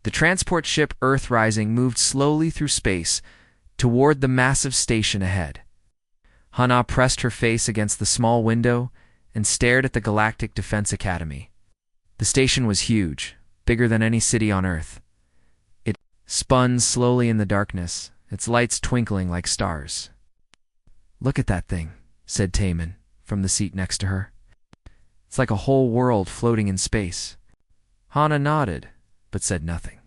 The transport ship Earthrising moved slowly through space toward the massive station ahead. Hana pressed her face against the small window and stared at the Galactic Defense Academy. The station was huge, bigger than any city on Earth. It spun slowly in the darkness, its lights twinkling like stars. "Look at that thing," said Taemin from the seat next to her. "It's like a whole world floating in space." Hana nodded, but said nothing.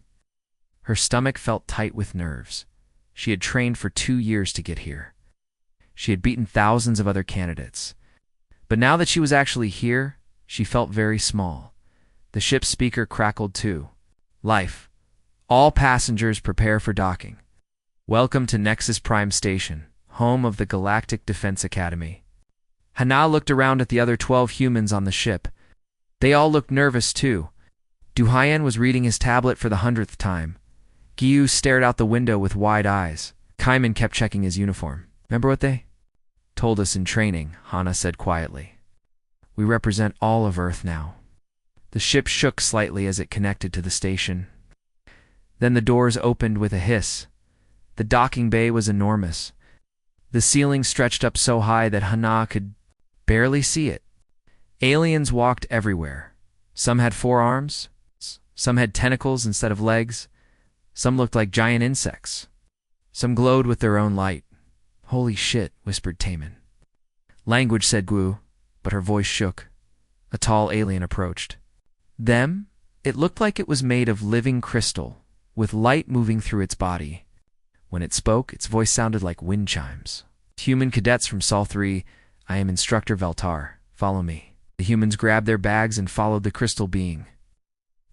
Her stomach felt tight with nerves. She had trained for 2 years to get here. She had beaten thousands of other candidates. But now that she was actually here, she felt very small. The ship's speaker crackled too. "Life. All passengers prepare for docking. Welcome to Nexus Prime Station, home of the Galactic Defense Academy." Hana looked around at the other 12 humans on the ship. They all looked nervous too. Duhayen was reading his tablet for the 100th time. Gyu stared out the window with wide eyes. Kaiman kept checking his uniform. "Remember what they told us in training," Hana said quietly. "We represent all of Earth now." The ship shook slightly as it connected to the station. Then the doors opened with a hiss. The docking bay was enormous. The ceiling stretched up so high that Hana could barely see it. Aliens walked everywhere. Some had 4 arms, some had tentacles instead of legs, some looked like giant insects. Some glowed with their own light. "Holy shit," whispered Taemin. "Language," said Gu, but her voice shook. A tall alien approached. Them? It looked like it was made of living crystal, with light moving through its body. When it spoke, its voice sounded like wind chimes. "Human cadets from Sol 3, I am Instructor Veltar. Follow me." The humans grabbed their bags and followed the crystal being.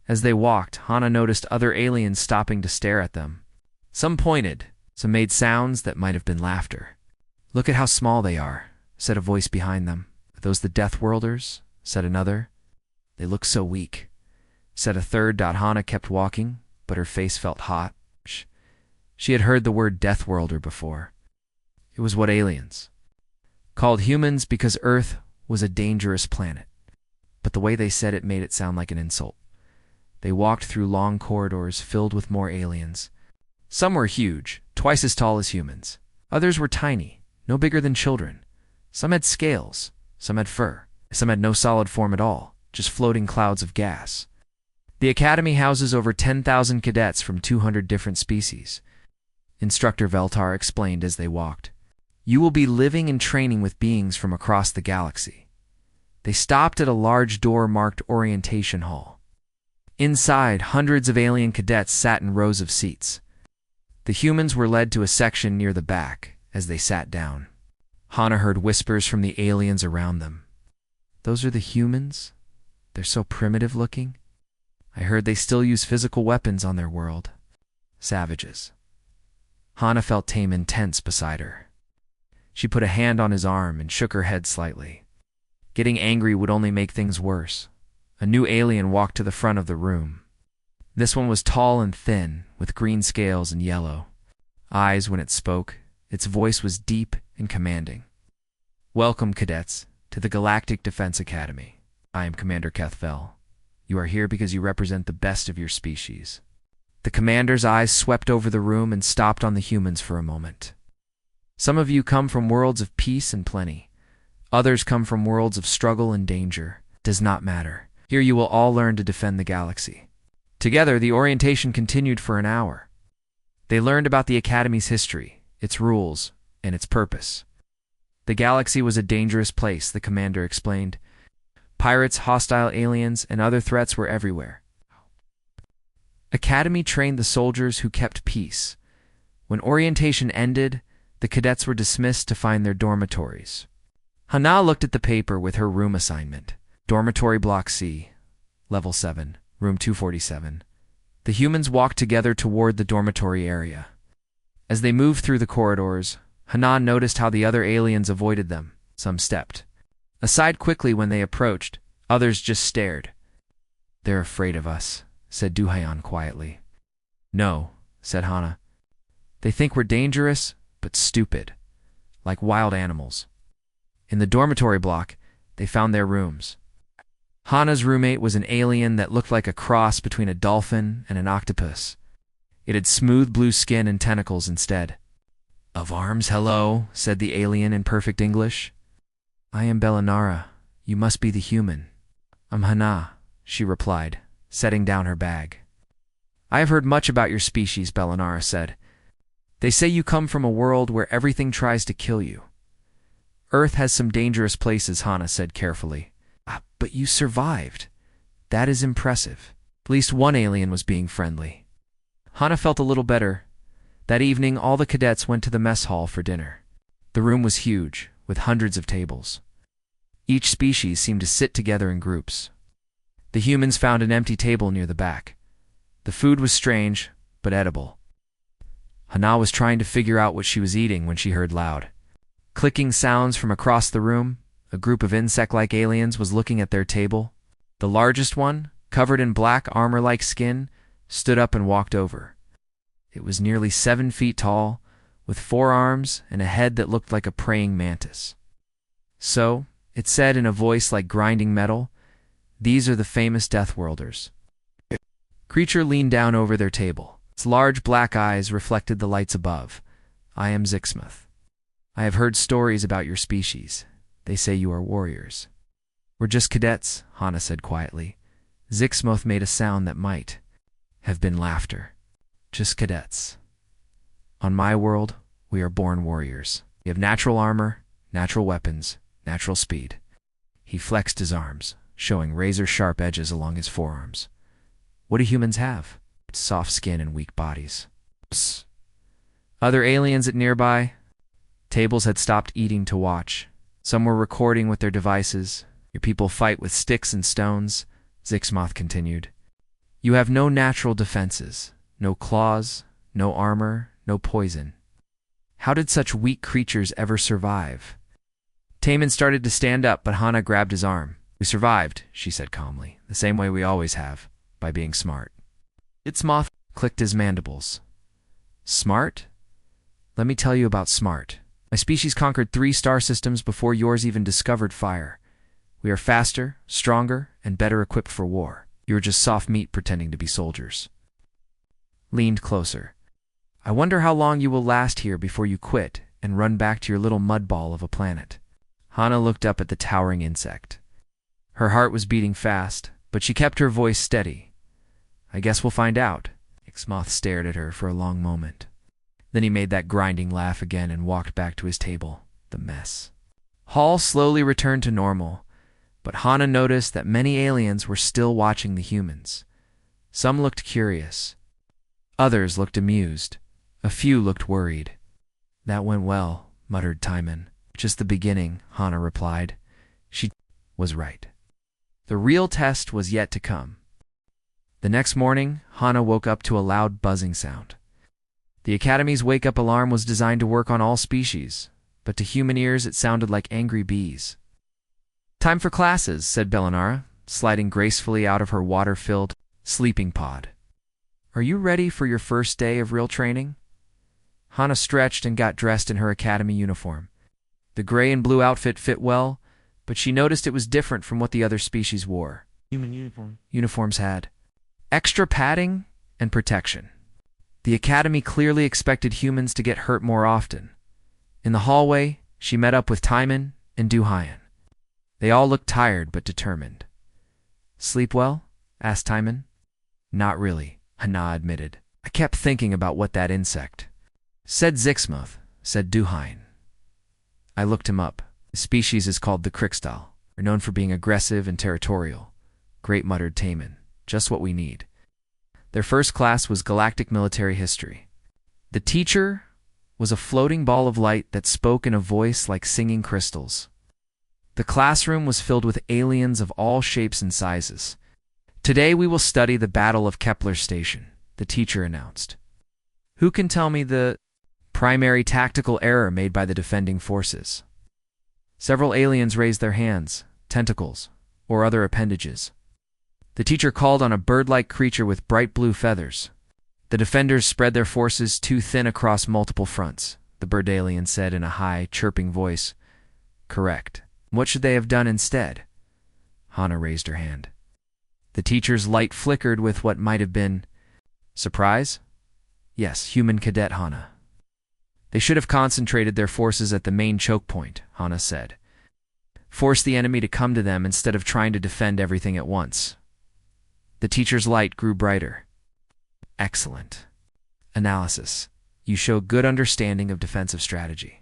As they walked, Hana noticed other aliens stopping to stare at them. Some pointed, some made sounds that might have been laughter. "Look at how small they are," said a voice behind them. "Are those the Deathworlders?" said another. "They look so weak," said a third. Hana kept walking, but her face felt hot. She had heard the word Deathworlder before. It was what aliens called humans because Earth was a dangerous planet. But the way they said it made it sound like an insult. They walked through long corridors filled with more aliens. Some were huge, twice as tall as humans. Others were tiny, no bigger than children. Some had scales, some had fur, some had no solid form at all, just floating clouds of gas. The Academy houses over 10,000 cadets from 200 different species. Instructor Veltar explained as they walked. "You will be living and training with beings from across the galaxy." They stopped at a large door marked Orientation Hall. Inside, hundreds of alien cadets sat in rows of seats. The humans were led to a section near the back as they sat down. Hana heard whispers from the aliens around them. "Those are the humans? They're so primitive looking. I heard they still use physical weapons on their world. Savages." Hana felt Taemin tense beside her. She put a hand on his arm and shook her head slightly. Getting angry would only make things worse. A new alien walked to the front of the room. This one was tall and thin, with green scales and yellow eyes when it spoke. Its voice was deep and commanding. "Welcome, cadets, to the Galactic Defense Academy. I am Commander Kethvel. You are here because you represent the best of your species." The commander's eyes swept over the room and stopped on the humans for a moment. "Some of you come from worlds of peace and plenty. Others come from worlds of struggle and danger. It does not matter. Here you will all learn to defend the galaxy." Together, the orientation continued for an hour. They learned about the Academy's history, its rules, and its purpose. The galaxy was a dangerous place, the commander explained. Pirates, hostile aliens, and other threats were everywhere. Academy trained the soldiers who kept peace. When orientation ended, the cadets were dismissed to find their dormitories. Hana looked at the paper with her room assignment. Dormitory Block C, Level 7, Room 247. The humans walked together toward the dormitory area. As they moved through the corridors, Hana noticed how the other aliens avoided them. Some stepped aside quickly when they approached. Others just stared. "They're afraid of us," said Duhayen quietly. "No," said Hana. "They think we're dangerous, but stupid, like wild animals." In the dormitory block, they found their rooms. Hana's roommate was an alien that looked like a cross between a dolphin and an octopus. It had smooth blue skin and tentacles instead of arms. "Hello," said the alien in perfect English. "I am Bellinara. You must be the human." "I'm Hana," she replied, setting down her bag. "I have heard much about your species," Bellinara said. "They say you come from a world where everything tries to kill you." "Earth has some dangerous places," Hana said carefully. "But you survived. That is impressive." At least one alien was being friendly. Hana felt a little better. That evening, all the cadets went to the mess hall for dinner. The room was huge, with hundreds of tables. Each species seemed to sit together in groups. The humans found an empty table near the back. The food was strange, but edible. Hana was trying to figure out what she was eating when she heard loud clicking sounds from across the room. A group of insect-like aliens was looking at their table. The largest one, covered in black armor-like skin, stood up and walked over. It was nearly 7 feet tall, with 4 arms and a head that looked like a praying mantis. "So," it said in a voice like grinding metal, "these are the famous Deathworlders." Creature leaned down over their table. Its large black eyes reflected the lights above. "I am Zixmuth. I have heard stories about your species. They say you are warriors." "We're just cadets," Hana said quietly. Zixmuth made a sound that might have been laughter. "Just cadets. On my world, we are born warriors. We have natural armor, natural weapons, natural speed." He flexed his arms, showing razor-sharp edges along his forearms. "What do humans have?" "Soft skin and weak bodies." Psst. Other aliens at nearby tables had stopped eating to watch. Some were recording with their devices. "Your people fight with sticks and stones," Zixmuth continued. "You have no natural defenses, no claws, no armor, no poison. How did such weak creatures ever survive?" Taman started to stand up, but Hana grabbed his arm. "We survived," she said calmly, "the same way we always have, by being smart." Zixmuth clicked his mandibles. "Smart? Let me tell you about smart. My species conquered 3 star systems before yours even discovered fire. We are faster, stronger, and better equipped for war. You are just soft meat pretending to be soldiers." Leaned closer. "I wonder how long you will last here before you quit and run back to your little mud ball of a planet." Hana looked up at the towering insect. Her heart was beating fast, but she kept her voice steady. "I guess we'll find out." Zixmuth stared at her for a long moment. Then he made that grinding laugh again and walked back to his table. The mess. Hall slowly returned to normal, but Hana noticed that many aliens were still watching the humans. Some looked curious. Others looked amused. A few looked worried. "That went well," muttered Timon. "Just the beginning," Hana replied. She was right. The real test was yet to come. The next morning, Hana woke up to a loud buzzing sound. The Academy's wake-up alarm was designed to work on all species, but to human ears it sounded like angry bees. "Time for classes," said Bellinara, sliding gracefully out of her water-filled sleeping pod. "Are you ready for your first day of real training?" Hana stretched and got dressed in her Academy uniform. The gray and blue outfit fit well, but she noticed it was different from what the other species wore. Uniforms had extra padding and protection. The Academy clearly expected humans to get hurt more often. In the hallway, she met up with Timon and Duhayan. They all looked tired but determined. "Sleep well?" asked Timon. "Not really," Hana admitted. "I kept thinking about what that insect said." "Zixmuth," said Duhayan. "I looked him up. The species is called the Krikstal. They're known for being aggressive and territorial." "Great," muttered Taman. "Just what we need." Their first class was Galactic Military History. The teacher was a floating ball of light that spoke in a voice like singing crystals. The classroom was filled with aliens of all shapes and sizes. "Today we will study the Battle of Kepler Station," the teacher announced. "Who can tell me the primary tactical error made by the defending forces?" Several aliens raised their hands, tentacles, or other appendages. The teacher called on a bird-like creature with bright blue feathers. "The defenders spread their forces too thin across multiple fronts," the bird alien said in a high, chirping voice. "Correct. What should they have done instead?" Hana raised her hand. The teacher's light flickered with what might have been surprise. Yes, human cadet Hana. They should have concentrated their forces at the main choke point, Hana said. Force the enemy to come to them instead of trying to defend everything at once. The teacher's light grew brighter. Excellent. Analysis. You show good understanding of defensive strategy.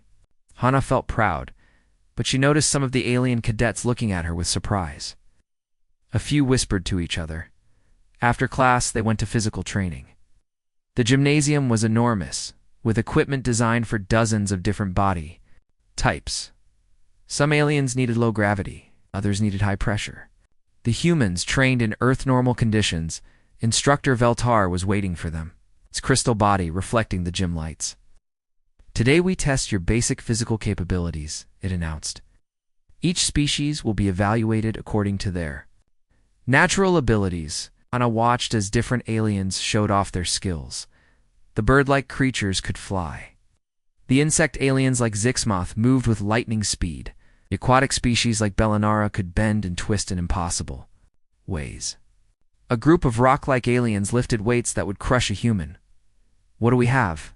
Hana felt proud, but she noticed some of the alien cadets looking at her with surprise. A few whispered to each other. After class, they went to physical training. The gymnasium was enormous, with equipment designed for dozens of different body types. Some aliens needed low gravity, others needed high pressure. The humans trained in Earth-normal conditions. Instructor Veltar was waiting for them, its crystal body reflecting the gym lights. Today we test your basic physical capabilities, it announced. Each species will be evaluated according to their natural abilities. Hana watched as different aliens showed off their skills. The bird-like creatures could fly. The insect aliens like Zixmoth moved with lightning speed. The aquatic species like Bellinara could bend and twist in impossible ways. A group of rock-like aliens lifted weights that would crush a human. What do we have?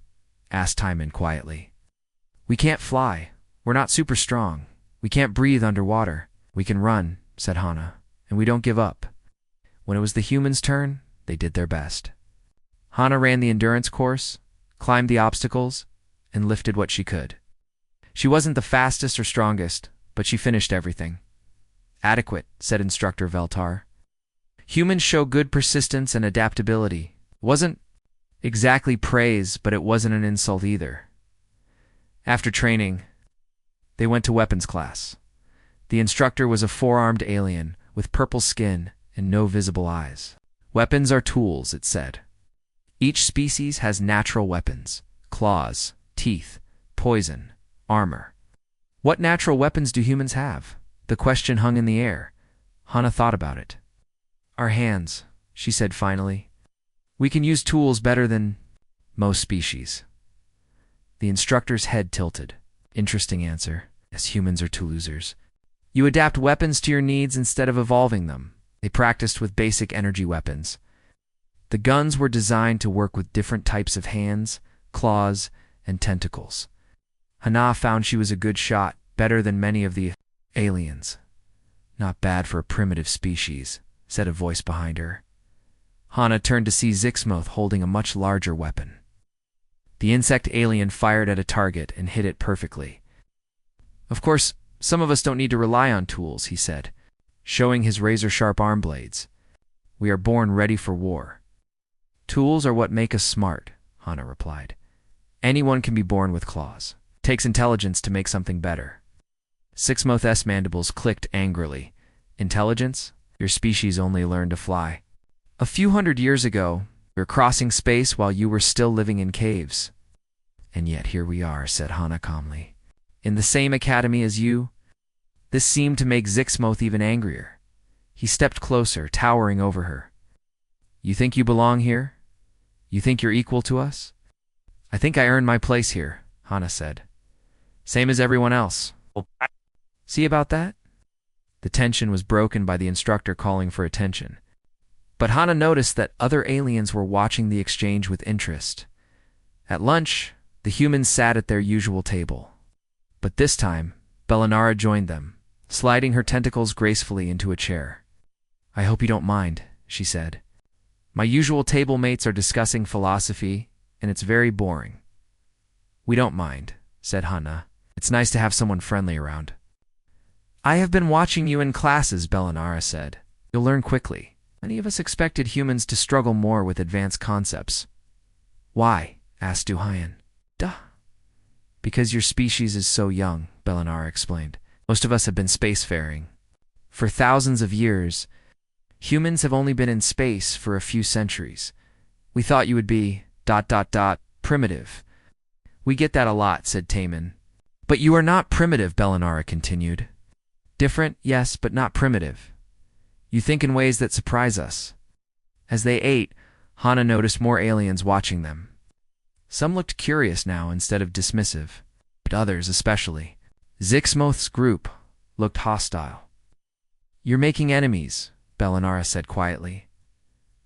Asked Timon quietly. We can't fly. We're not super strong. We can't breathe underwater. We can run, said Hana, and we don't give up. When it was the humans' turn, they did their best. Hana ran the endurance course, climbed the obstacles, and lifted what she could. She wasn't the fastest or strongest, but she finished everything. Adequate, said Instructor Veltar. Humans show good persistence and adaptability. Wasn't exactly praise, but it wasn't an insult either. After training, they went to weapons class. The instructor was a four-armed alien with purple skin and no visible eyes. Weapons are tools, it said. Each species has natural weapons: claws, teeth, poison, armor. What natural weapons do humans have? The question hung in the air. Hana thought about it. Our hands, she said finally. We can use tools better than most species. The instructor's head tilted. Interesting answer, as humans are tool users. You adapt weapons to your needs instead of evolving them. They practiced with basic energy weapons. The guns were designed to work with different types of hands, claws, and tentacles. Hana found she was a good shot, better than many of the aliens. Not bad for a primitive species, said a voice behind her. Hana turned to see Zixmoth holding a much larger weapon. The insect alien fired at a target and hit it perfectly. Of course, some of us don't need to rely on tools, he said, showing his razor-sharp arm blades. We are born ready for war. Tools are what make us smart, Hana replied. Anyone can be born with claws. It takes intelligence to make something better. Zixmoth's mandibles clicked angrily. Intelligence? Your species only learned to fly. A few hundred years ago, we were crossing space while you were still living in caves. And yet here we are, said Hana calmly. In the same academy as you? This seemed to make Zixmoth even angrier. He stepped closer, towering over her. You think you belong here? You think you're equal to us? I think I earned my place here, Hana said. Same as everyone else. See about that? The tension was broken by the instructor calling for attention. But Hana noticed that other aliens were watching the exchange with interest. At lunch, the humans sat at their usual table. But this time, Bellinara joined them, sliding her tentacles gracefully into a chair. I hope you don't mind, she said. My usual table mates are discussing philosophy, and it's very boring. We don't mind, said Hana. It's nice to have someone friendly around. I have been watching you in classes, Bellinara said. You'll learn quickly. Many of us expected humans to struggle more with advanced concepts. Why? Asked Duhayan. Duh. Because your species is so young, Bellinara explained. Most of us have been spacefaring. For thousands of years, humans have only been in space for a few centuries. We thought you would be ... primitive. We get that a lot, said Taman. But you are not primitive, Bellinara continued. Different, yes, but not primitive. You think in ways that surprise us. As they ate, Hana noticed more aliens watching them. Some looked curious now instead of dismissive, but others especially. Zixmoth's group looked hostile. You're making enemies, Bellinara said quietly.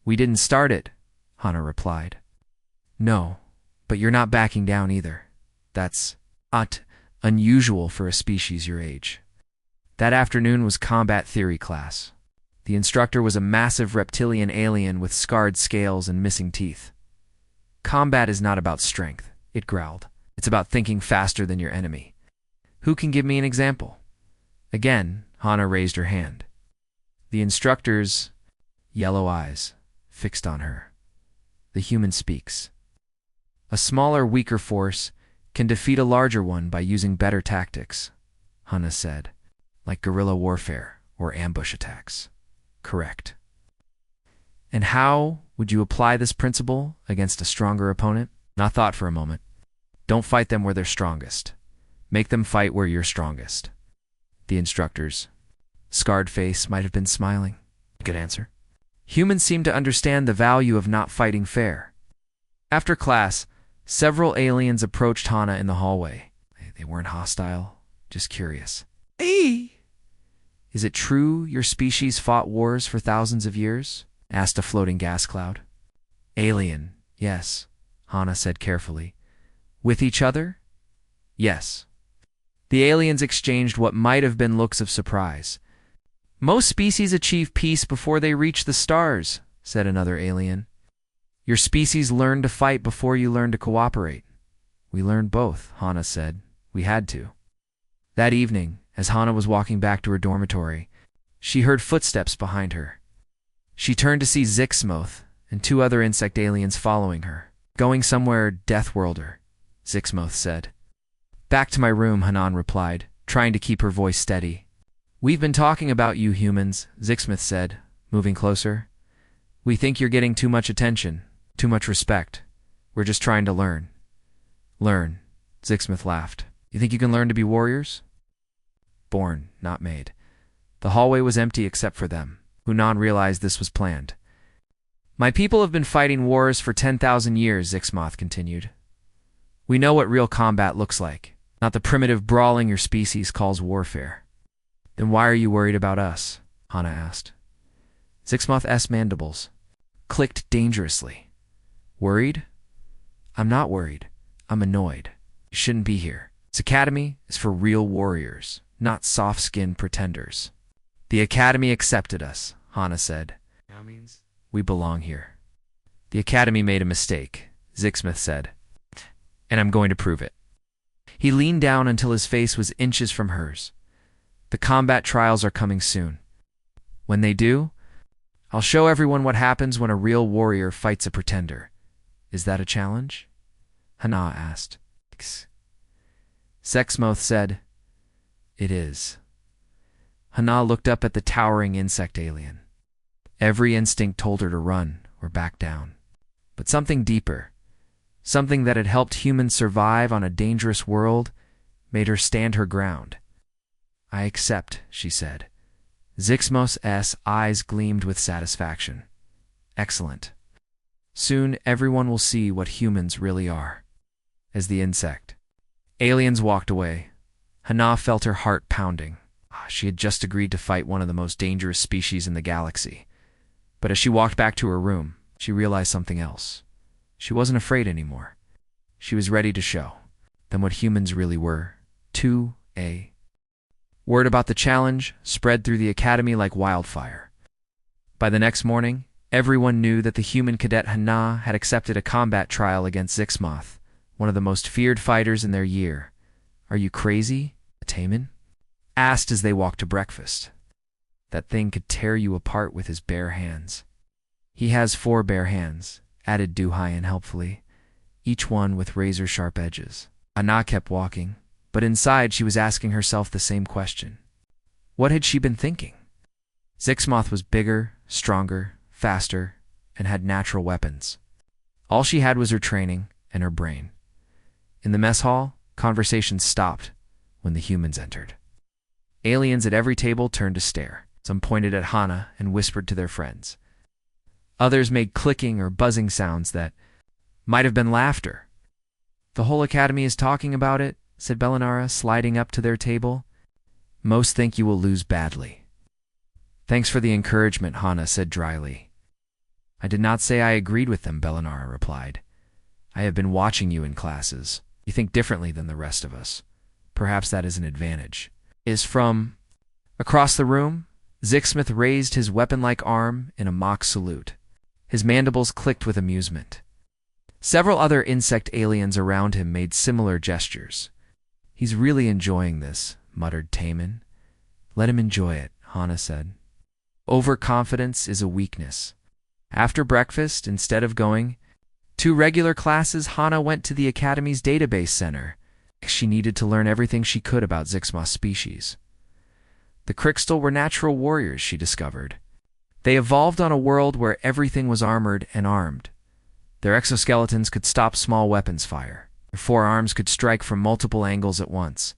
We didn't start it, Hana replied. No, but you're not backing down either. That's unusual for a species your age. That afternoon was combat theory class. The instructor was a massive reptilian alien with scarred scales and missing teeth. Combat is not about strength, it growled. It's about thinking faster than your enemy. Who can give me an example? Again, Hana raised her hand. The instructor's yellow eyes fixed on her. The human speaks. A smaller, weaker force can defeat a larger one by using better tactics, Hana said, like guerrilla warfare or ambush attacks. Correct. And how would you apply this principle against a stronger opponent? Not thought for a moment. Don't fight them where they're strongest. Make them fight where you're strongest. The instructor's scarred face might have been smiling. Good answer. Humans seem to understand the value of not fighting fair. After class, several aliens approached Hana in the hallway. They weren't hostile, just curious. Hey! Is it true your species fought wars for thousands of years? Asked a floating gas cloud. Alien, yes, Hana said carefully. With each other? Yes. The aliens exchanged what might have been looks of surprise. Most species achieve peace before they reach the stars, said another alien. Your species learned to fight before you learned to cooperate. We learned both, Hana said. We had to. That evening, as Hana was walking back to her dormitory, she heard footsteps behind her. She turned to see Zixmoth and two other insect aliens following her. Going somewhere, Deathworlder, Zixmoth said. Back to my room, Hanan replied, trying to keep her voice steady. We've been talking about you humans, Zixmoth said, moving closer. We think you're getting too much attention, too much respect. We're just trying to learn. Learn, Zixmoth laughed. You think you can learn to be warriors? Born, not made. The hallway was empty except for them. Hunan realized this was planned. My people have been fighting wars for 10,000 years, Zixmoth continued. We know what real combat looks like, not the primitive brawling your species calls warfare. Then why are you worried about us? Hana asked. Zixmoth's mandibles clicked dangerously. Worried? I'm not worried. I'm annoyed. You shouldn't be here. This academy is for real warriors, not soft-skinned pretenders. The academy accepted us, Hana said. That means we belong here. The academy made a mistake, Zixmoth said, and I'm going to prove it. He leaned down until his face was inches from hers. The combat trials are coming soon. When they do, I'll show everyone what happens when a real warrior fights a pretender. Is that a challenge? Hana asked. Zixmoth said, It is. Hana looked up at the towering insect alien. Every instinct told her to run or back down. But something deeper, something that had helped humans survive on a dangerous world, made her stand her ground. I accept, she said. Zixmoth's eyes gleamed with satisfaction. Excellent. Soon everyone will see what humans really are. As the insect. Aliens walked away. Hana felt her heart pounding. She had just agreed to fight one of the most dangerous species in the galaxy. But as she walked back to her room, she realized something else. She wasn't afraid anymore. She was ready to show them what humans really were. Word about the challenge spread through the academy like wildfire. By the next morning, everyone knew that the human cadet Hana had accepted a combat trial against Zixmoth, one of the most feared fighters in their year. Are you crazy, Taman? Asked as they walked to breakfast. That thing could tear you apart with his bare hands. He has 4 bare hands, added Duhayan helpfully, each one with razor-sharp edges. Hana kept walking, but inside she was asking herself the same question. What had she been thinking? Zixmoth was bigger, stronger, faster, and had natural weapons. All she had was her training and her brain. In the mess hall, conversations stopped when the humans entered. Aliens at every table turned to stare. Some pointed at Hana and whispered to their friends. Others made clicking or buzzing sounds that might have been laughter. The whole academy is talking about it, said Bellinara, sliding up to their table. Most think you will lose badly. Thanks for the encouragement, Hana said dryly. I did not say I agreed with them, Bellinara replied. I have been watching you in classes. You think differently than the rest of us. Perhaps that is an advantage. Is from... Across the room, Zixmith raised his weapon-like arm in a mock salute. His mandibles clicked with amusement. Several other insect aliens around him made similar gestures. He's really enjoying this, muttered Taman. Let him enjoy it, Hana said. Overconfidence is a weakness. After breakfast, instead of going to regular classes, Hana went to the Academy's database center. She needed to learn everything she could about Zixmoth's species. The Crixtal were natural warriors, she discovered. They evolved on a world where everything was armored and armed. Their exoskeletons could stop small weapons fire. Their forearms could strike from multiple angles at once.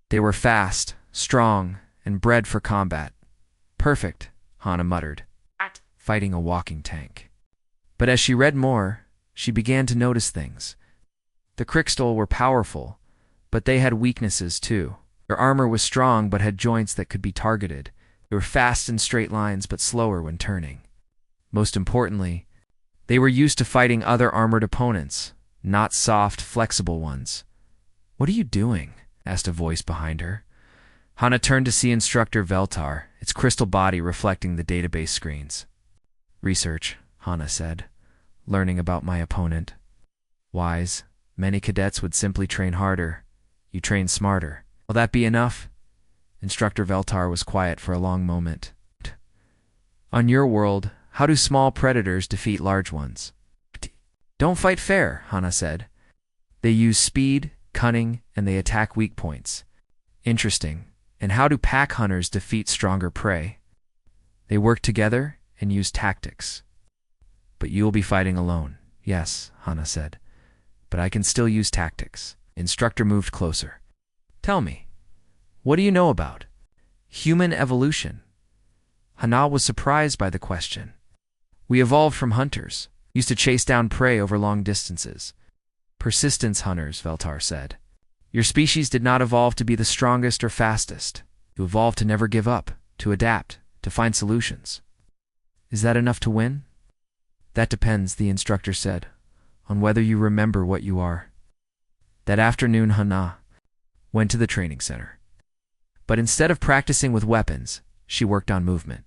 They were fast, strong, and bred for combat. Perfect, Hana muttered, fighting a walking tank. But as she read more, she began to notice things. The Crixtal were powerful, but they had weaknesses too. Their armor was strong but had joints that could be targeted. They were fast in straight lines but slower when turning. Most importantly, they were used to fighting other armored opponents, not soft, flexible ones. What are you doing? Asked a voice behind her. Hana turned to see Instructor Veltar, its crystal body reflecting the database screens. Research, Hana said, learning about my opponent. Wise, many cadets would simply train harder. You train smarter. Will that be enough? Instructor Veltar was quiet for a long moment. On your world, how do small predators defeat large ones? Don't fight fair, Hana said. They use speed, cunning, and they attack weak points. Interesting. And how do pack hunters defeat stronger prey? They work together and use tactics. But you'll be fighting alone. Yes, Hana said. But I can still use tactics. Instructor moved closer. Tell me, what do you know about human evolution? Hana was surprised by the question. We evolved from hunters, used to chase down prey over long distances. Persistence hunters, Veltar said. Your species did not evolve to be the strongest or fastest. You evolved to never give up, to adapt, to find solutions. Is that enough to win? That depends, the instructor said, on whether you remember what you are. That afternoon, Hana went to the training center. But instead of practicing with weapons, she worked on movement.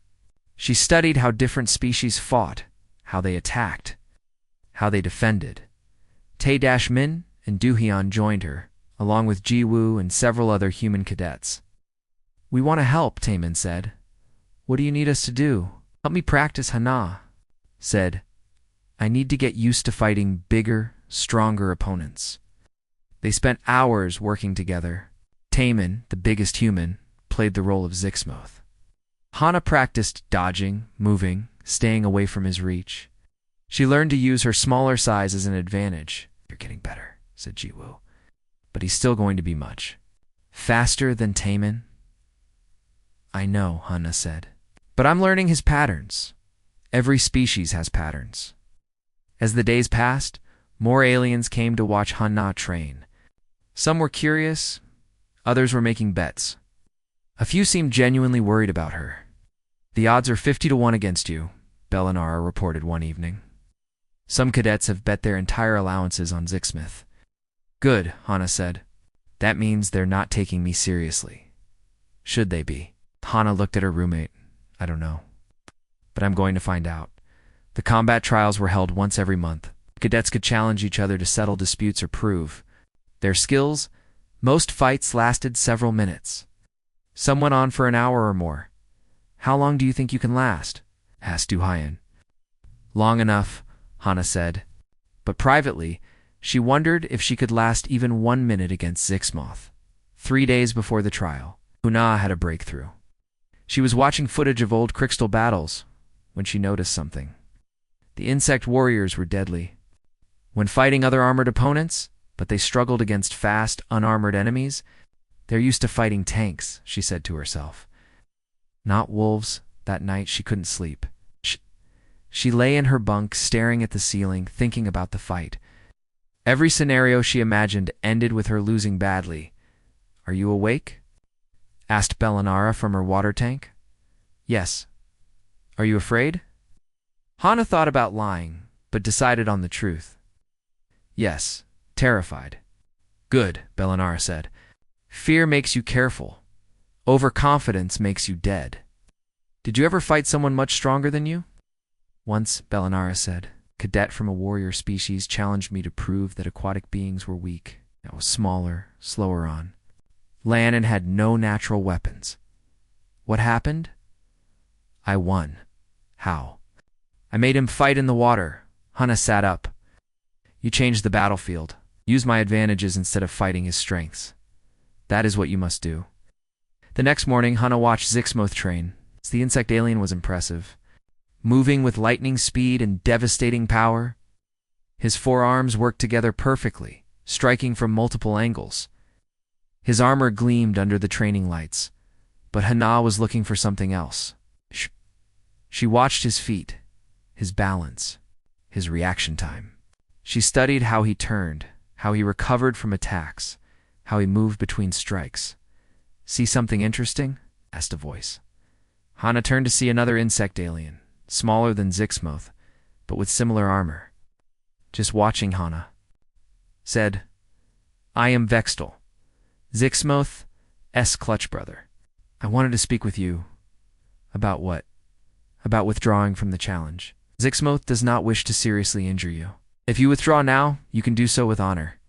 She studied how different species fought, how they attacked, how they defended. Tae-Min and Do-Hyun joined her, along with Ji-Woo and several other human cadets. We want to help, Taemin said. What do you need us to do? Help me practice, Hana said. I need to get used to fighting bigger, stronger opponents. They spent hours working together. Taemin, the biggest human, played the role of Zixmoth. Hana practiced dodging, moving, staying away from his reach. She learned to use her smaller size as an advantage. You're getting better, said Ji-Woo. But he's still going to be much faster than Taemin. I know, Hana said. But I'm learning his patterns. Every species has patterns. As the days passed, more aliens came to watch Hana train. Some were curious, others were making bets. A few seemed genuinely worried about her. The odds are 50-1 against you, Bellinara reported one evening. Some cadets have bet their entire allowances on Zixmith. Good, Hana said. That means they're not taking me seriously. Should they be? Hana looked at her roommate. I don't know. But I'm going to find out. The combat trials were held once every month. Cadets could challenge each other to settle disputes or prove their skills. Most fights lasted several minutes. Some went on for an hour or more. How long do you think you can last? Asked Do-Hyun. Long enough, Hana said. But privately, she wondered if she could last even 1 minute against Zixmoth. 3 days before the trial, Huna had a breakthrough. She was watching footage of old Crixtal battles when she noticed something. The insect warriors were deadly. When fighting other armored opponents, but they struggled against fast, unarmored enemies, they're used to fighting tanks, she said to herself. Not wolves. That night she couldn't sleep. She lay in her bunk, staring at the ceiling, thinking about the fight. Every scenario she imagined ended with her losing badly. Are you awake? Asked Bellinara from her water tank. Yes, Are you afraid? Hana thought about lying, but decided on the truth. Yes, terrified. Good, Bellinara said. Fear makes you careful. Overconfidence makes you dead. Did you ever fight someone much stronger than you? Once, Bellinara said. A cadet from a warrior species challenged me to prove that aquatic beings were weak. I was smaller, slower on land, and had no natural weapons. What happened? I won. How? I made him fight in the water. Hana sat up. You changed the battlefield. Use my advantages instead of fighting his strengths. That is what you must do. The next morning, Hana watched Zixmoth train. The insect alien was impressive. Moving with lightning speed and devastating power, his forearms worked together perfectly, striking from multiple angles. His armor gleamed under the training lights, but Hana was looking for something else. She watched his feet, his balance, his reaction time. She studied how he turned, how he recovered from attacks, how he moved between strikes. See something interesting? Asked a voice. Hana turned to see another insect alien, smaller than Zixmoth, but with similar armor. Just watching Hana. Said, I am Vextel, Zixmoth's clutch brother. I wanted to speak with you. About what? About withdrawing from the challenge. Zixmoth does not wish to seriously injure you. If you withdraw now, you can do so with honor.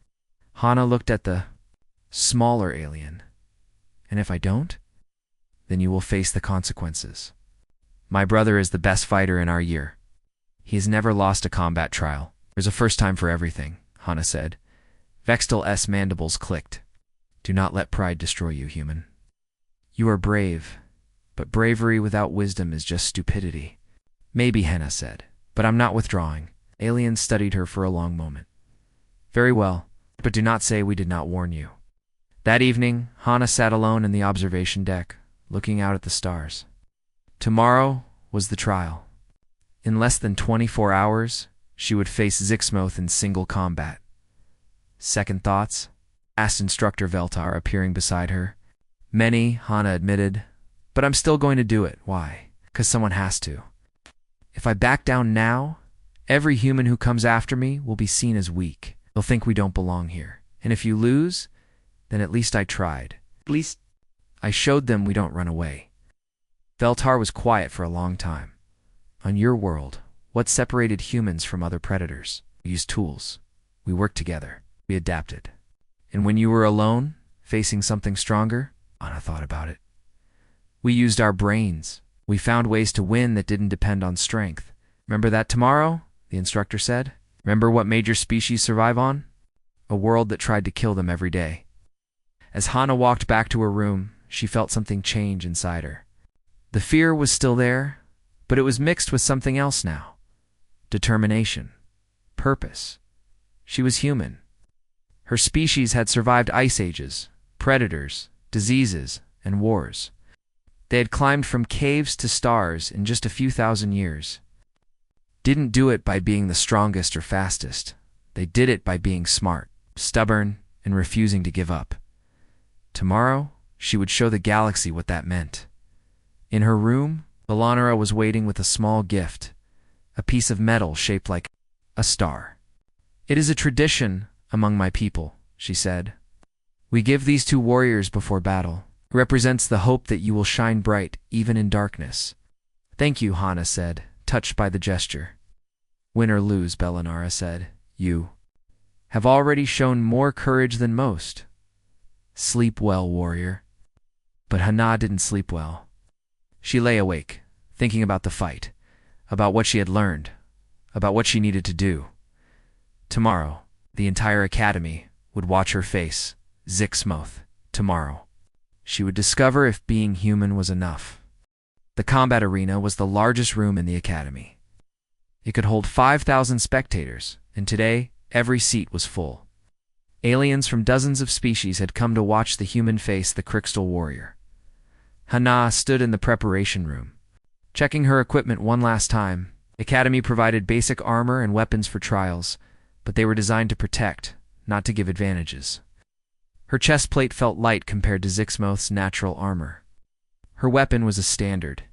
Hana looked at the smaller alien. And if I don't? Then you will face the consequences. My brother is the best fighter in our year. He has never lost a combat trial. There's a first time for everything, Hana said. Vextel's mandibles clicked. Do not let pride destroy you, human. You are brave, but bravery without wisdom is just stupidity. Maybe, Hana said, but I'm not withdrawing. Alien studied her for a long moment. Very well, but do not say we did not warn you. That evening, Hana sat alone in the observation deck, looking out at the stars. Tomorrow was the trial. In less than 24 hours, she would face Zixmoth in single combat. Second thoughts? Asked Instructor Veltar, appearing beside her. Many, Hana admitted, but I'm still going to do it. Why? 'Cause someone has to. If I back down now, every human who comes after me will be seen as weak. They'll think we don't belong here. And if you lose, then at least I tried. At least I showed them we don't run away. Veltar was quiet for a long time. On your world, what separated humans from other predators? We used tools. We worked together. We adapted. And when you were alone, facing something stronger, Hana thought about it. We used our brains. We found ways to win that didn't depend on strength. Remember that tomorrow? The instructor said. Remember what made your species survive on? A world that tried to kill them every day. As Hana walked back to her room, she felt something change inside her. The fear was still there, but it was mixed with something else now. Determination. Purpose. She was human. Her species had survived ice ages, predators, diseases, and wars. They had climbed from caves to stars in just a few thousand years. Didn't do it by being the strongest or fastest. They did it by being smart, stubborn, and refusing to give up. Tomorrow, she would show the galaxy what that meant. In her room, Bellinara was waiting with a small gift, a piece of metal shaped like a star. It is a tradition among my people, she said. We give these to warriors before battle. It represents the hope that you will shine bright even in darkness. Thank you, Hana said, touched by the gesture. Win or lose, Bellinara said, you have already shown more courage than most. Sleep well, warrior. But Hana didn't sleep well. She lay awake, thinking about the fight, about what she had learned, about what she needed to do. Tomorrow, the entire academy would watch her face Zixmoth. Tomorrow, she would discover if being human was enough. The combat arena was the largest room in the academy. It could hold 5,000 spectators, and today, every seat was full. Aliens from dozens of species had come to watch the human face the crystal warrior. Hana stood in the preparation room. Checking her equipment one last time, Academy provided basic armor and weapons for trials, but they were designed to protect, not to give advantages. Her chest plate felt light compared to Zixmoth's natural armor. Her weapon was a standard,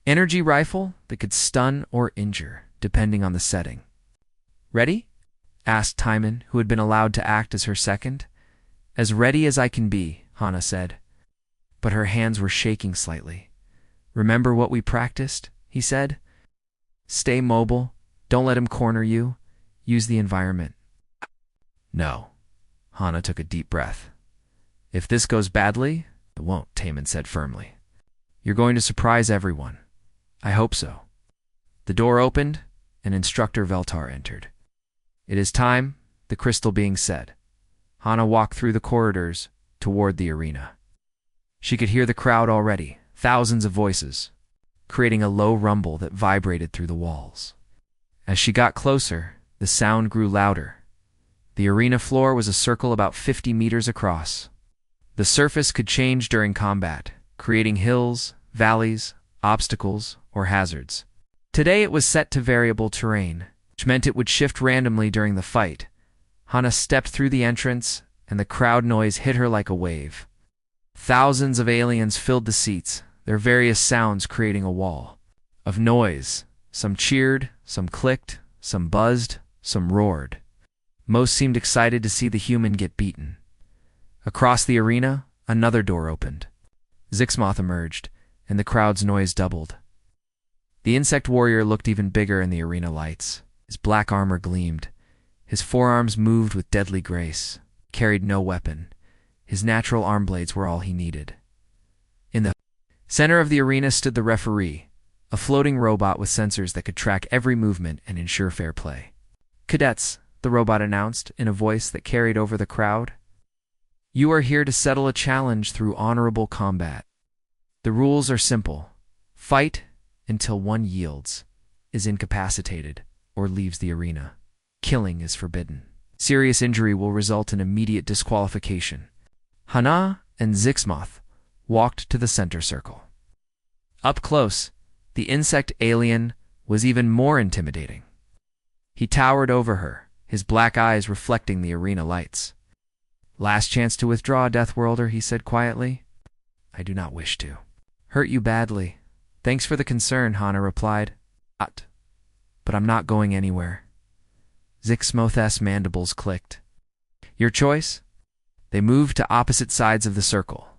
energy rifle that could stun or injure, depending on the setting. "Ready?" asked Timon, who had been allowed to act as her second. "As ready as I can be," Hana said. But her hands were shaking slightly. "Remember what we practiced?" he said. "Stay mobile. Don't let him corner you. Use the environment." "No." Hana took a deep breath. "If this goes badly, it won't," Timon said firmly. "You're going to surprise everyone. I hope so." The door opened, and Instructor Veltar entered. "It is time," the crystal being said. Hana walked through the corridors toward the arena. She could hear the crowd already, thousands of voices, creating a low rumble that vibrated through the walls. As she got closer, the sound grew louder. The arena floor was a circle about 50 meters across. The surface could change during combat, creating hills, valleys, obstacles, or hazards. Today it was set to variable terrain, which meant it would shift randomly during the fight. Hana stepped through the entrance, and the crowd noise hit her like a wave. Thousands of aliens filled the seats, their various sounds creating a wall of noise. Some cheered, some clicked, some buzzed, some roared. Most seemed excited to see the human get beaten. Across the arena, another door opened. Zixmoth emerged, and the crowd's noise doubled. The insect warrior looked even bigger in the arena lights. His black armor gleamed. His forearms moved with deadly grace. He carried no weapon. His natural arm blades were all he needed. In the center of the arena stood the referee, a floating robot with sensors that could track every movement and ensure fair play. "Cadets," the robot announced in a voice that carried over the crowd, "you are here to settle a challenge through honorable combat. The rules are simple. Fight until one yields, is incapacitated, or leaves the arena. Killing is forbidden. Serious injury will result in immediate disqualification." Hana and Zixmoth walked to the center circle. Up close, the insect alien was even more intimidating. He towered over her, his black eyes reflecting the arena lights. "Last chance to withdraw, Deathworlder," he said quietly. "I do not wish to hurt you badly." "Thanks for the concern," Hana replied. But I'm not going anywhere." Zixmoth's mandibles clicked. "Your choice?" They moved to opposite sides of the circle.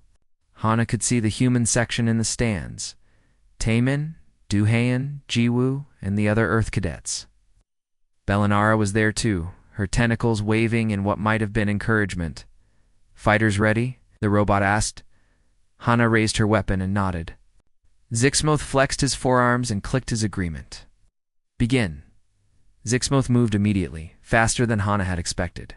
Hana could see the human section in the stands. Taemin, Duhayan, Jiwoo, and the other Earth cadets. Bellinara was there too, her tentacles waving in what might have been encouragement. "Fighters ready?" the robot asked. Hana raised her weapon and nodded. Zixmoth flexed his forearms and clicked his agreement. "Begin." Zixmoth moved immediately, faster than Hana had expected.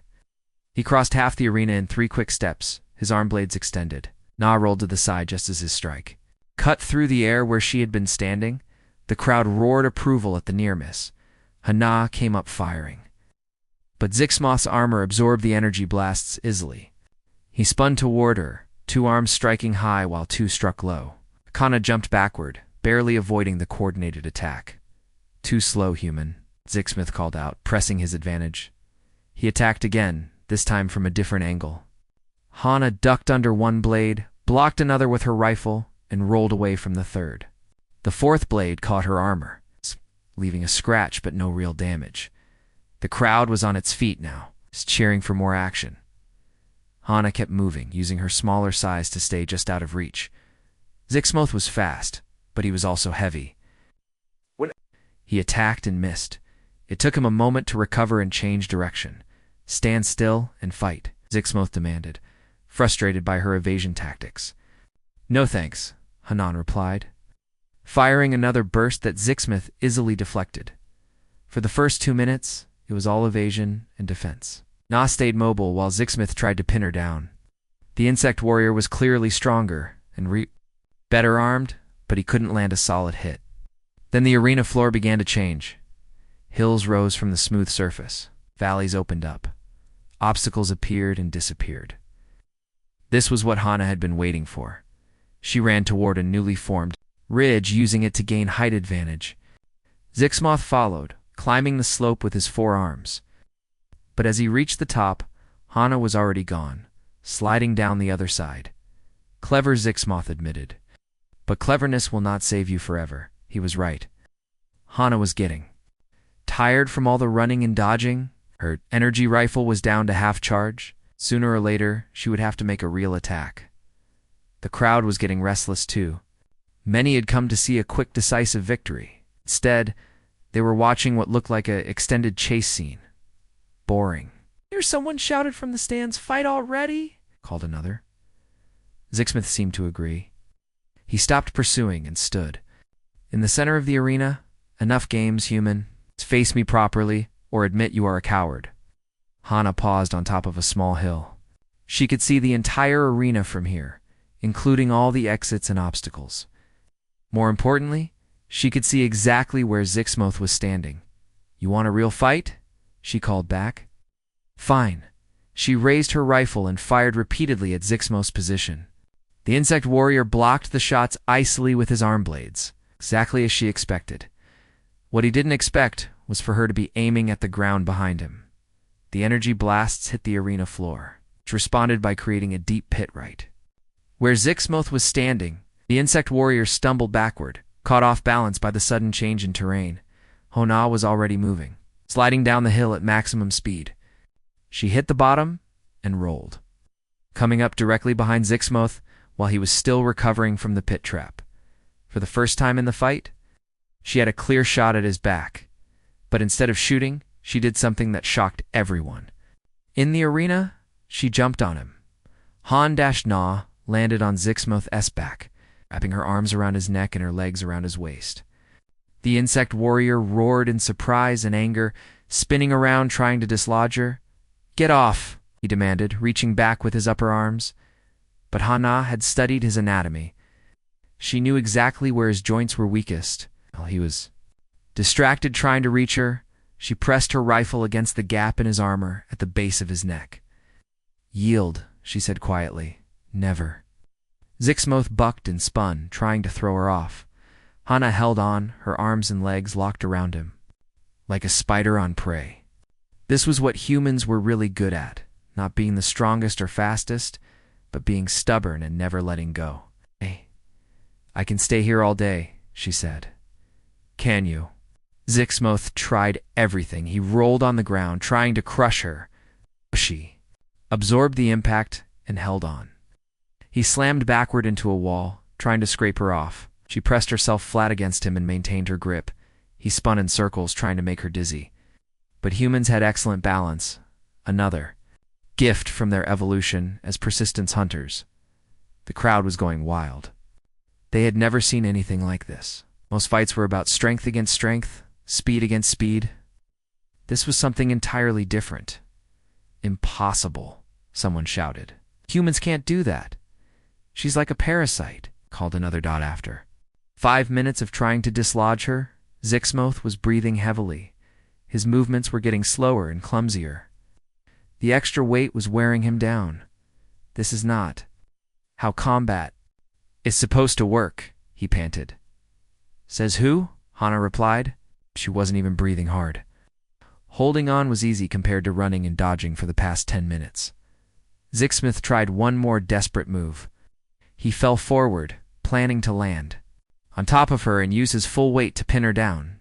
He crossed half the arena in 3 quick steps, his arm blades extended. Na rolled to the side just as his strike cut through the air where she had been standing. The crowd roared approval at the near miss. Hana came up firing. But Zixmoth's armor absorbed the energy blasts easily. He spun toward her, 2 arms striking high while 2 struck low. Hana jumped backward, barely avoiding the coordinated attack. "Too slow, human," Zixmoth called out, pressing his advantage. He attacked again, this time from a different angle. Hana ducked under one blade, blocked another with her rifle, and rolled away from the third. The 4th blade caught her armor, leaving a scratch but no real damage. The crowd was on its feet now, cheering for more action. Hana kept moving, using her smaller size to stay just out of reach. Zixmoth was fast, but he was also heavy. He attacked and missed. It took him a moment to recover and change direction. "Stand still and fight," Zixmoth demanded, frustrated by her evasion tactics. "No thanks," Hanan replied, firing another burst that Zixmoth easily deflected. For the first 2 minutes, it was all evasion and defense. Na stayed mobile while Zixmoth tried to pin her down. The insect warrior was clearly stronger and better armed, but he couldn't land a solid hit. Then the arena floor began to change. Hills rose from the smooth surface. Valleys opened up. Obstacles appeared and disappeared. This was what Hana had been waiting for. She ran toward a newly formed ridge, using it to gain height advantage. Zixmoth followed, climbing the slope with his 4 arms. But as he reached the top, Hana was already gone, sliding down the other side. "Clever," Zixmoth admitted. "But cleverness will not save you forever," He was right. Hana was getting tired from all the running and dodging. Her energy rifle was down to half charge. Sooner or later, she would have to make a real attack. The crowd was getting restless too. Many had come to see a quick, decisive victory. Instead, they were watching what looked like an extended chase scene. Boring. "Here's someone shouted from the stands, 'Fight already!'" called another. Zixmith seemed to agree. He stopped pursuing and stood. In the center of the arena, "Enough games, human. Face me properly, or admit you are a coward." Hana paused on top of a small hill. She could see the entire arena from here, including all the exits and obstacles. More importantly, she could see exactly where Zixmoth was standing. "You want a real fight?" she called back. "Fine." She raised her rifle and fired repeatedly at Zixmoth's position. The insect warrior blocked the shots icily with his arm blades, exactly as she expected. What he didn't expect was for her to be aiming at the ground behind him. The energy blasts hit the arena floor, which responded by creating a deep pit right where Zixmoth was standing. The insect warrior stumbled backward, caught off balance by the sudden change in terrain. Hana was already moving, sliding down the hill at maximum speed. She hit the bottom and rolled, coming up directly behind Zixmoth while he was still recovering from the pit trap. For the first time in the fight, she had a clear shot at his back, but instead of shooting, she did something that shocked everyone. In the arena, she jumped on him. Han-Na landed on Zixmoth's back, wrapping her arms around his neck and her legs around his waist. The insect warrior roared in surprise and anger, spinning around trying to dislodge her. "Get off," he demanded, reaching back with his upper arms. But Hana had studied his anatomy. She knew exactly where his joints were weakest. While he was distracted trying to reach her, she pressed her rifle against the gap in his armor at the base of his neck. "Yield," she said quietly. "Never." Zixmoth bucked and spun, trying to throw her off. Hana held on, her arms and legs locked around him, like a spider on prey. This was what humans were really good at, not being the strongest or fastest, but being stubborn and never letting go. "Hey, I can stay here all day," she said. "Can you?" Zixmoth tried everything. He rolled on the ground, trying to crush her. She absorbed the impact and held on. He slammed backward into a wall, trying to scrape her off. She pressed herself flat against him and maintained her grip. He spun in circles, trying to make her dizzy. But humans had excellent balance. Another gift from their evolution as persistence hunters. The crowd was going wild. They had never seen anything like this. Most fights were about strength against strength, speed against speed. This was something entirely different. "Impossible," someone shouted. "Humans can't do that." "She's like a parasite," called another dot after. 5 minutes of trying to dislodge her, Zixmoth was breathing heavily. His movements were getting slower and clumsier. The extra weight was wearing him down. "This is not how combat is supposed to work," he panted. "Says who?" Hana replied. She wasn't even breathing hard. Holding on was easy compared to running and dodging for the past 10 minutes. Zixmoth tried one more desperate move. He fell forward, planning to land on top of her and use his full weight to pin her down.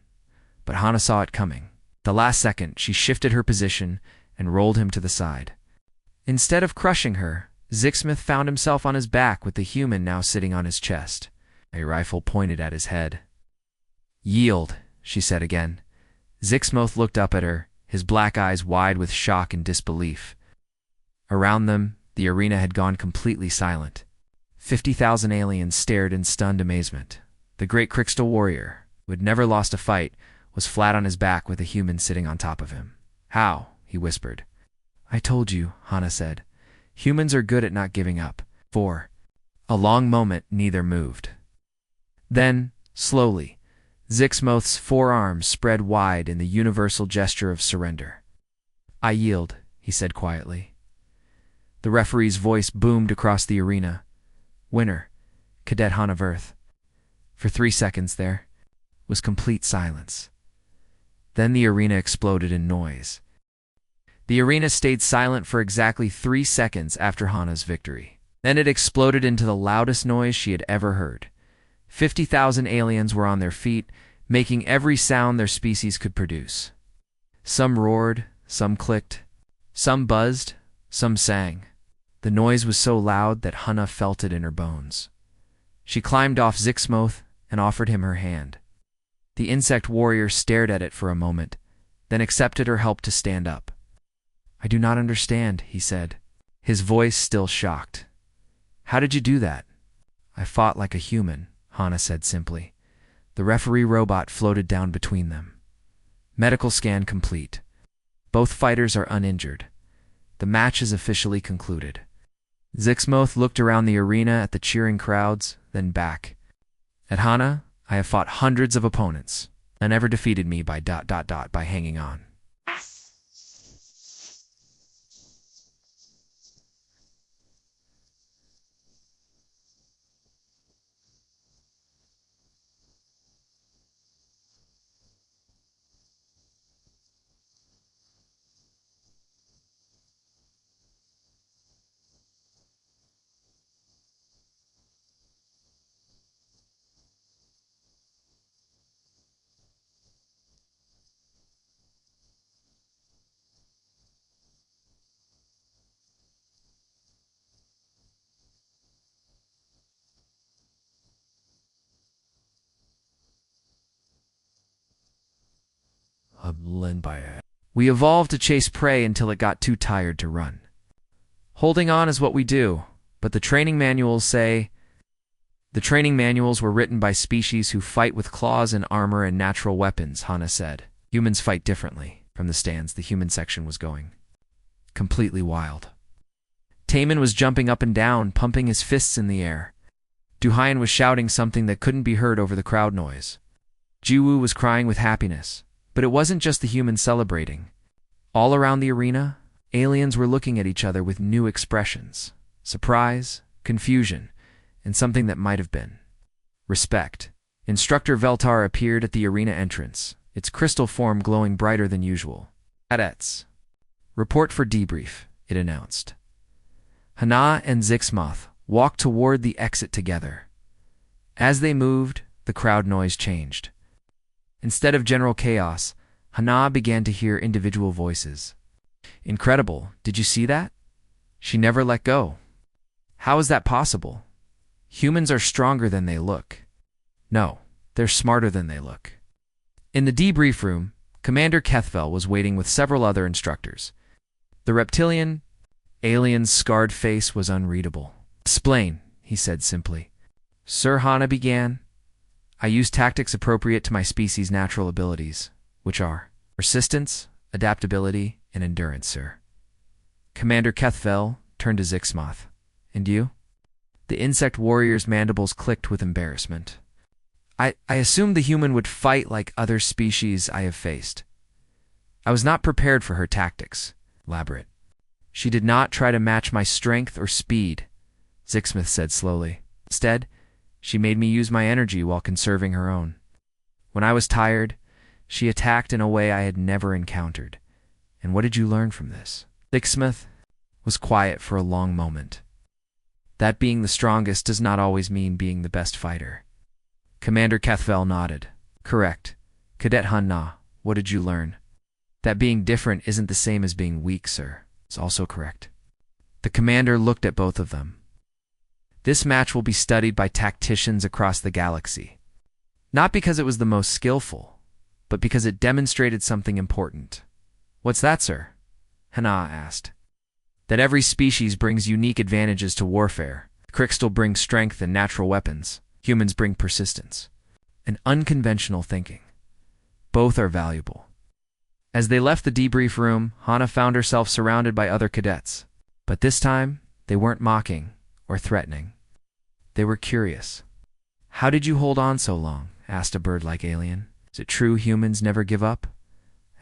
But Hana saw it coming. The last second, she shifted her position and rolled him to the side. Instead of crushing her, Zixmoth found himself on his back with the human now sitting on his chest, a rifle pointed at his head. "Yield," she said again. Zixmoth looked up at her, his black eyes wide with shock and disbelief. Around them, the arena had gone completely silent. 50,000 aliens stared in stunned amazement. The great crystal warrior, who had never lost a fight, was flat on his back with a human sitting on top of him. "How?" he whispered. "I told you," Hana said. "Humans are good at not giving up." For a long moment, neither moved. Then, slowly, Zixmoth's forearms spread wide in the universal gesture of surrender. "I yield," he said quietly. The referee's voice boomed across the arena. "Winner, Cadet Hana Verth." For 3 seconds there was complete silence. Then the arena exploded in noise. The arena stayed silent for exactly 3 seconds after Hana's victory. Then it exploded into the loudest noise she had ever heard. 50,000 aliens were on their feet, making every sound their species could produce. Some roared, some clicked, some buzzed, some sang. The noise was so loud that Hana felt it in her bones. She climbed off Zixmoth and offered him her hand. The insect warrior stared at it for a moment, then accepted her help to stand up. "I do not understand," he said, his voice still shocked. "How did you do that?" "I fought like a human," Hana said simply. The referee robot floated down between them. Medical scan complete. Both fighters are uninjured. The match is officially concluded. Zixmoth looked around the arena at the cheering crowds, then back. "At Hana, I have fought hundreds of opponents, and never defeated me by by hanging on." We evolved to chase prey until it got too tired to run. Holding on is what we do, but the training manuals say... The training manuals were written by species who fight with claws and armor and natural weapons, Hana said. Humans fight differently. From the stands, the human section was going completely wild. Taemin was jumping up and down, pumping his fists in the air. Duhayan was shouting something that couldn't be heard over the crowd noise. Jiwoo was crying with happiness. But it wasn't just the humans celebrating. All around the arena, aliens were looking at each other with new expressions. Surprise, confusion, and something that might have been respect. Instructor Veltar appeared at the arena entrance, its crystal form glowing brighter than usual. "Cadets, report for debrief," it announced. Hana and Zixmoth walked toward the exit together. As they moved, the crowd noise changed. Instead of general chaos, Hana began to hear individual voices. "Incredible, did you see that? She never let go. How is that possible? Humans are stronger than they look. No, they're smarter than they look." In the debrief room, Commander Kethvel was waiting with several other instructors. The reptilian, alien's scarred face was unreadable. "Explain," he said simply. "Sir," Hana began, "I use tactics appropriate to my species' natural abilities, which are persistence, adaptability, and endurance, sir." Commander Kethvel turned to Zixmoth. "And you?" The insect warrior's mandibles clicked with embarrassment. I assumed the human would fight like other species I have faced. I was not prepared for her tactics. Elaborate. She did not try to match my strength or speed," Zixmoth said slowly. "Instead, she made me use my energy while conserving her own. When I was tired, she attacked in a way I had never encountered. And what did you learn from this?" Zixmoth was quiet for a long moment. "That being the strongest does not always mean being the best fighter." Commander Kethvel nodded. "Correct. Cadet Hana, what did you learn?" "That being different isn't the same as being weak, sir." "It's also correct." The commander looked at both of them. "This match will be studied by tacticians across the galaxy. Not because it was the most skillful, but because it demonstrated something important." "What's that, sir?" Hana asked. "That every species brings unique advantages to warfare. Crystal brings strength and natural weapons. Humans bring persistence and unconventional thinking. Both are valuable." As they left the debrief room, Hana found herself surrounded by other cadets. But this time, they weren't mocking or threatening. They were curious. "How did you hold on so long?" asked a bird-like alien. "Is it true humans never give up?"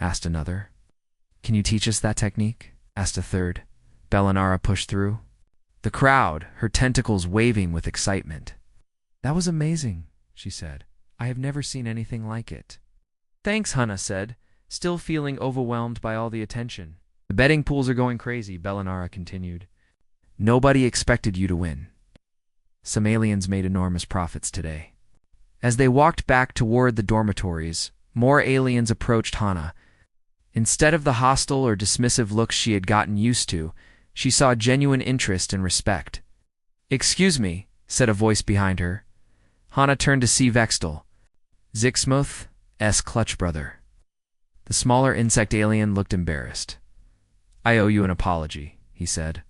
asked another. "Can you teach us that technique?" asked a third. Bellinara pushed through. The crowd, her tentacles waving with excitement. "That was amazing," she said. "I have never seen anything like it." "Thanks," Hana said, still feeling overwhelmed by all the attention. "The betting pools are going crazy," Bellinara continued. "Nobody expected you to win. Some aliens made enormous profits today." As they walked back toward the dormitories, more aliens approached Hana. Instead of the hostile or dismissive looks she had gotten used to, she saw genuine interest and respect. "Excuse me," said a voice behind her. Hana turned to see Vextel, Zixmuth's clutch brother. The smaller insect alien looked embarrassed. "I owe you an apology," he said.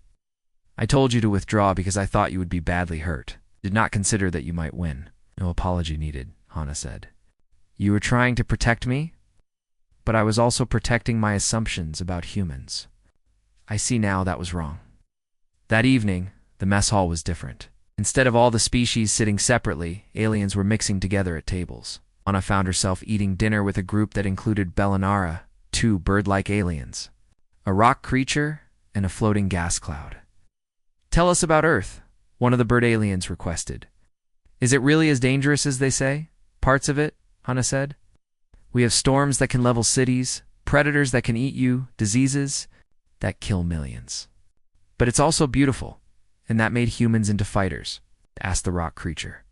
"I told you to withdraw because I thought you would be badly hurt. Did not consider that you might win." "No apology needed," Hana said. "You were trying to protect me, but I was also protecting my assumptions about humans. I see now that was wrong." That evening, the mess hall was different. Instead of all the species sitting separately, aliens were mixing together at tables. Hana found herself eating dinner with a group that included Bellinara, two bird-like aliens, a rock creature, and a floating gas cloud. "Tell us about Earth," one of the bird aliens requested. "Is it really as dangerous as they say?" "Parts of it," Hana said. "We have storms that can level cities, predators that can eat you, diseases that kill millions. But it's also beautiful, and that made humans into fighters," asked the rock creature.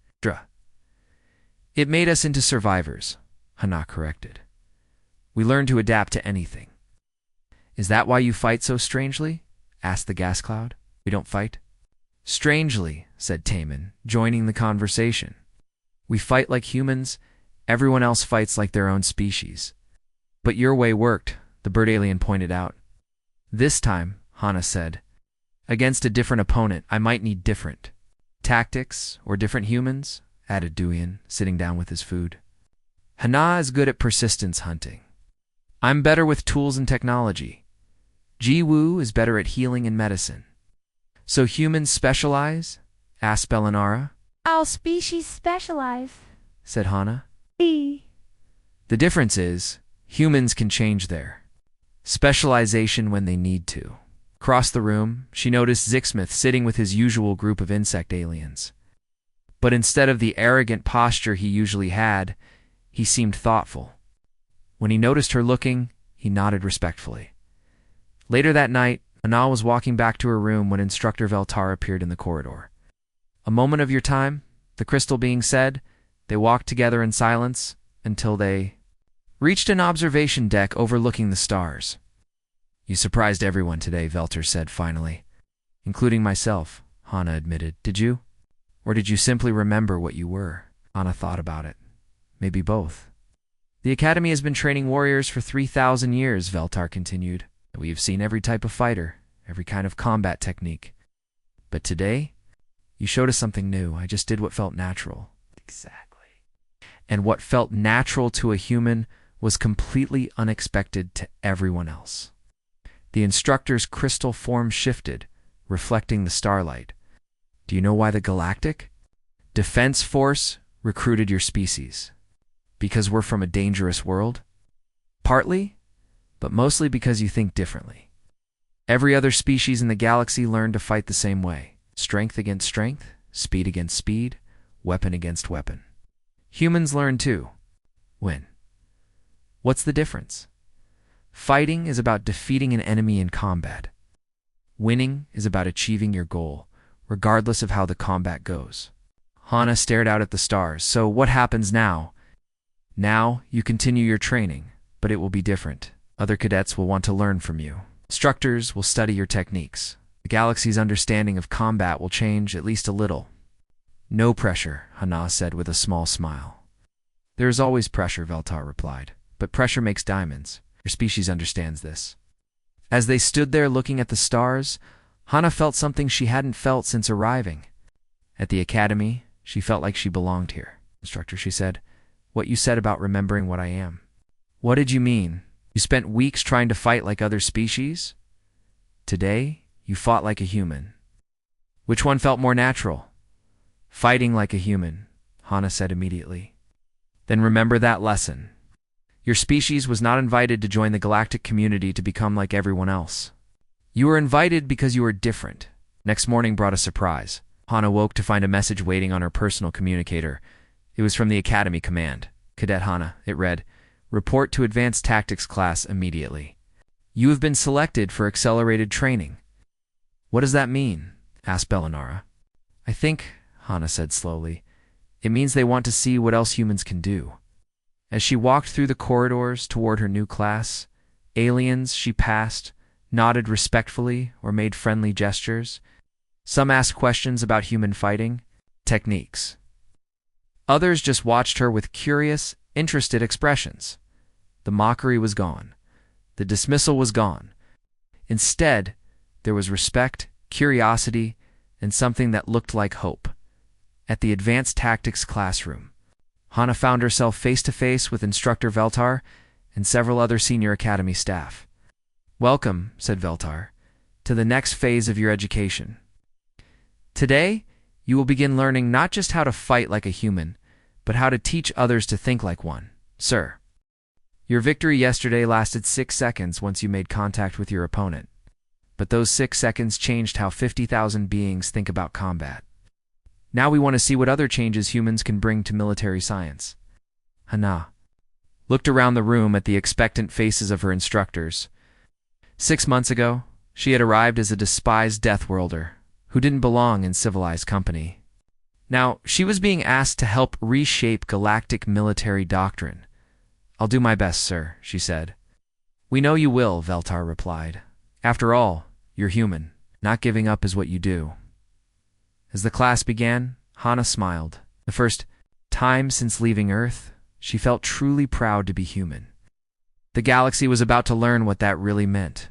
"It made us into survivors," Hana corrected. "We learned to adapt to anything." "Is that why you fight so strangely?" asked the gas cloud. "We don't fight?" "Strangely," said Taman, joining the conversation. "We fight like humans. Everyone else fights like their own species." "But your way worked," the bird alien pointed out. "This time," Hana said, "against a different opponent, I might need different tactics or different humans," added Duyan, sitting down with his food. "Hana is good at persistence hunting. I'm better with tools and technology. Ji-Woo is better at healing and medicine." "So humans specialize?" asked Bellinara. "All species specialize," said Hana. "The difference is, humans can change their specialization when they need to." Across the room, she noticed Zixmuth sitting with his usual group of insect aliens. But instead of the arrogant posture he usually had, he seemed thoughtful. When he noticed her looking, he nodded respectfully. Later that night, Hana was walking back to her room when Instructor Veltar appeared in the corridor. "A moment of your time," the crystal being said. They walked together in silence until they reached an observation deck overlooking the stars. "You surprised everyone today," Veltar said finally. "Including myself," Hana admitted. "Did you? Or did you simply remember what you were?" Hana thought about it. "Maybe both." "The Academy has been training warriors for 3,000 years, Veltar continued. "We have seen every type of fighter, every kind of combat technique. But today, you showed us something new. I just did what felt natural." "Exactly." "And what felt natural to a human was completely unexpected to everyone else." The instructor's crystal form shifted, reflecting the starlight. "Do you know why the Galactic Defense Force recruited your species? Because we're from a dangerous world? Partly, but mostly because you think differently. Every other species in the galaxy learned to fight the same way. Strength against strength, speed against speed, weapon against weapon. Humans learn too. Win. What's the difference? Fighting is about defeating an enemy in combat. Winning is about achieving your goal, regardless of how the combat goes." Hana stared out at the stars. "So what happens now?" "Now, you continue your training, but it will be different. Other cadets will want to learn from you. Instructors will study your techniques. The galaxy's understanding of combat will change at least a little." "No pressure," Hana said with a small smile. "There is always pressure," Veltar replied. "But pressure makes diamonds. Your species understands this." As they stood there looking at the stars, Hana felt something she hadn't felt since arriving. At the academy, she felt like she belonged here. "Instructor," she said, "what you said about remembering what I am. What did you mean? You spent weeks trying to fight like other species? Today, you fought like a human. Which one felt more natural?" "Fighting like a human," Hana said immediately. "Then remember that lesson. Your species was not invited to join the galactic community to become like everyone else. You were invited because you were different." Next morning brought a surprise. Hana woke to find a message waiting on her personal communicator. It was from the Academy Command. "Cadet Hana," it read, "report to Advanced Tactics class immediately. You have been selected for accelerated training." "What does that mean?" asked Bellinara. "I think," Hana said slowly, It means they want to see what else humans can do. As she walked through the corridors toward her new class, aliens she passed nodded respectfully or made friendly gestures. Some asked questions about human fighting techniques. Others just watched her with curious, interested expressions. The mockery was gone. The dismissal was gone. Instead, there was respect, curiosity, and something that looked like hope. At the Advanced Tactics classroom, Hana found herself face-to-face with Instructor Veltar and several other senior academy staff. "Welcome," said Veltar, "to the next phase of your education. Today, you will begin learning not just how to fight like a human, but how to teach others to think like one, sir. Your victory yesterday lasted 6 seconds once you made contact with your opponent. But those 6 seconds changed how 50,000 beings think about combat. Now we want to see what other changes humans can bring to military science." Hana looked around the room at the expectant faces of her instructors. 6 months ago, she had arrived as a despised Deathworlder who didn't belong in civilized company. Now, she was being asked to help reshape galactic military doctrine. "I'll do my best, sir," she said. "We know you will," Veltar replied. "After all, you're human. Not giving up is what you do." As the class began, Hana smiled. The first time since leaving Earth, she felt truly proud to be human. The galaxy was about to learn what that really meant.